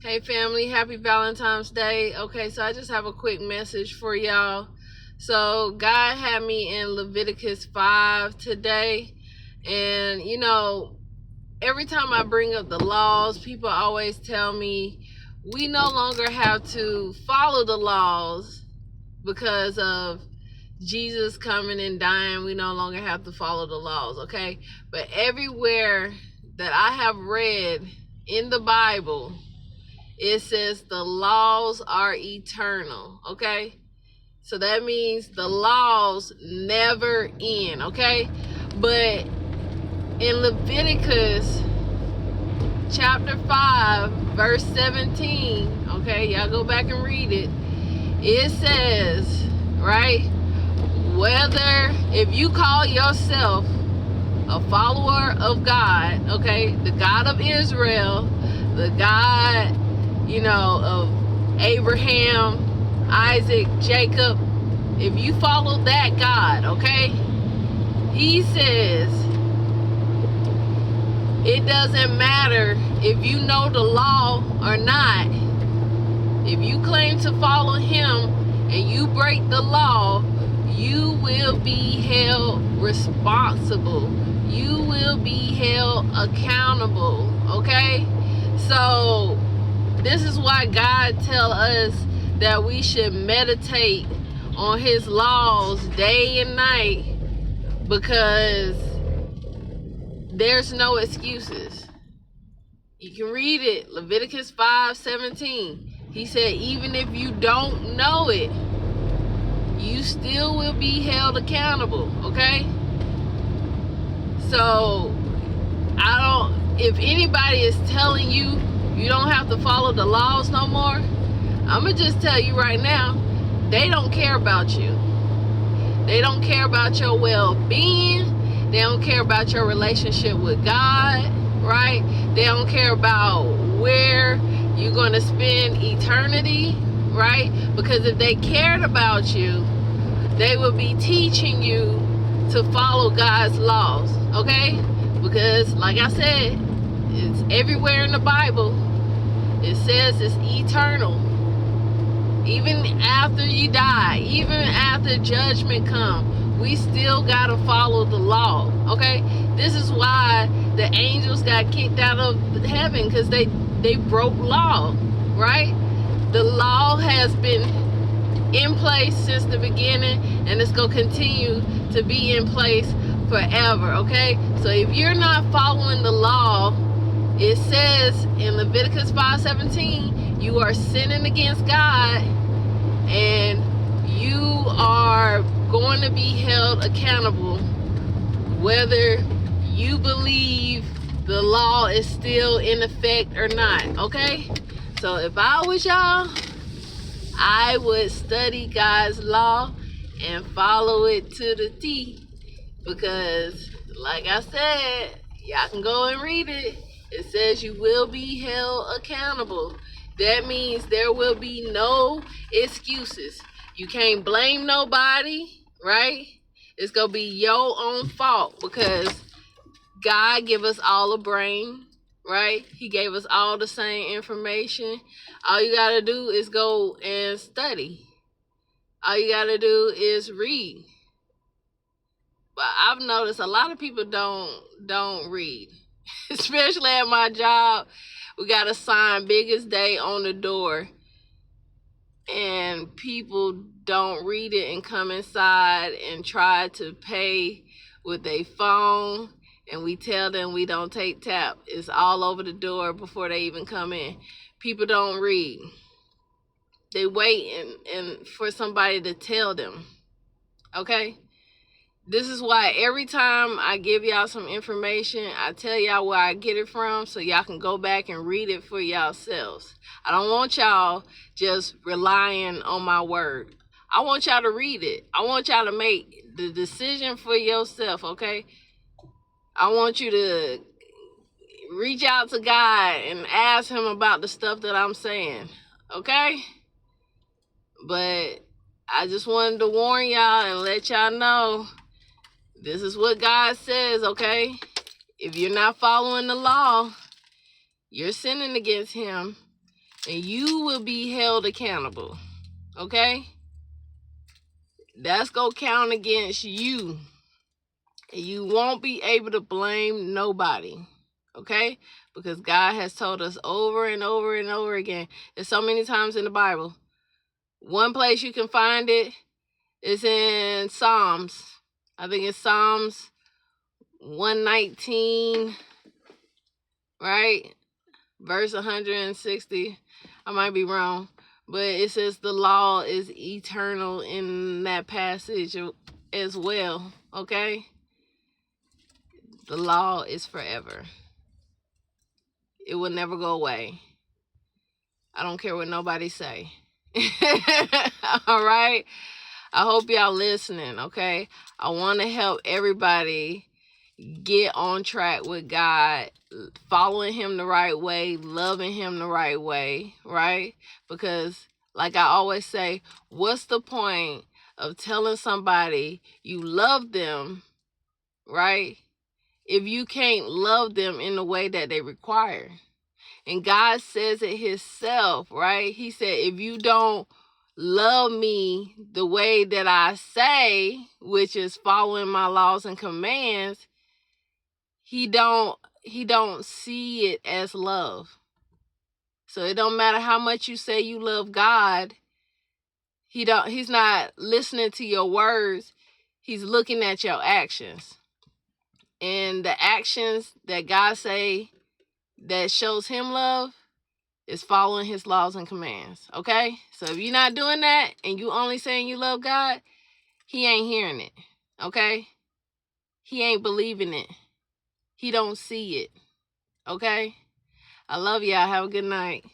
Hey family, happy Valentine's Day. Okay, so I just have a quick message for y'all. So God had me in Leviticus 5 today. And every time I bring up the laws, people always tell me we no longer have to follow the laws because of Jesus coming and dying. We no longer have to follow the laws, okay? But everywhere that I have read in the Bible, it says the laws are eternal, okay? So that means the laws never end, okay? But in Leviticus chapter 5, verse 17, okay, y'all go back and read it. It says, right, whether if you call yourself a follower of God, okay, the God of Israel, the God, of Abraham, Isaac, Jacob, if you follow that God, okay, he says it doesn't matter if you know the law or not. If you claim to follow him and you break the law, you will be held responsible. You will be held accountable, okay? So this is why God tells us that we should meditate on his laws day and night, because there's no excuses. You can read it, Leviticus 5:17. He said even if you don't know it, you still will be held accountable, okay? So if anybody is telling you you don't have to follow the laws no more, I'm gonna just tell you right now, they don't care about you. They don't care about your well-being. They don't care about your relationship with God, right? They don't care about where you're gonna spend eternity, right? Because if they cared about you, they would be teaching you to follow God's laws, okay? Because like I said, it's everywhere in the Bible. It says it's eternal. Even after you die, even after judgment comes, we still gotta follow the law, okay? This is why the angels got kicked out of heaven, because they broke law, right? The law has been in place since the beginning, and it's gonna continue to be in place forever, okay? So if you're not following the law, it says in Leviticus 5:17, you are sinning against God, and you are going to be held accountable whether you believe the law is still in effect or not, okay? So if I was y'all, I would study God's law and follow it to the T, because like I said, y'all can go and read it. It says you will be held accountable. That means there will be no excuses. You can't blame nobody, right? It's gonna be your own fault, because God give us all a brain, right? He gave us all the same information. All you gotta do is go and study. All you gotta do is read. But I've noticed a lot of people don't read, especially at my job. We got a sign biggest day on the door, and people don't read it and come inside and try to pay with their phone, and we tell them we don't take tap. It's all over the door before they even come in. People don't read. They wait and for somebody to tell them, okay? This is why every time I give y'all some information, I tell y'all where I get it from, so y'all can go back and read it for yourselves. I don't want y'all just relying on my word. I want y'all to read it. I want y'all to make the decision for yourself, okay? I want you to reach out to God and ask him about the stuff that I'm saying, okay? But I just wanted to warn y'all and let y'all know, this is what God says, okay? If you're not following the law, you're sinning against him. and you will be held accountable. Okay? That's gonna count against you. And you won't be able to blame nobody. Okay? Because God has told us over and over and over again. There's so many times in the Bible. One place you can find it is in Psalms. I think it's Psalms 119, right? Verse 160. I might be wrong. But it says the law is eternal in that passage as well. Okay? The law is forever. It will never go away. I don't care what nobody say. All right? I hope y'all listening, okay? I want to help everybody get on track with God, following him the right way, loving him the right way, right? Because like I always say, what's the point of telling somebody you love them, right? If you can't love them in the way that they require. And God says it himself, right? He said, if you don't love me the way that I say, which is following my laws and commands, he don't see it as love. So it don't matter how much you say you love God, he's not listening to your words. He's looking at your actions. And the actions that God say that shows him love is following his laws and commands. Okay? So if you're not doing that and you only saying you love God, he ain't hearing it. Okay? He ain't believing it. He don't see it. Okay? I love y'all. Have a good night.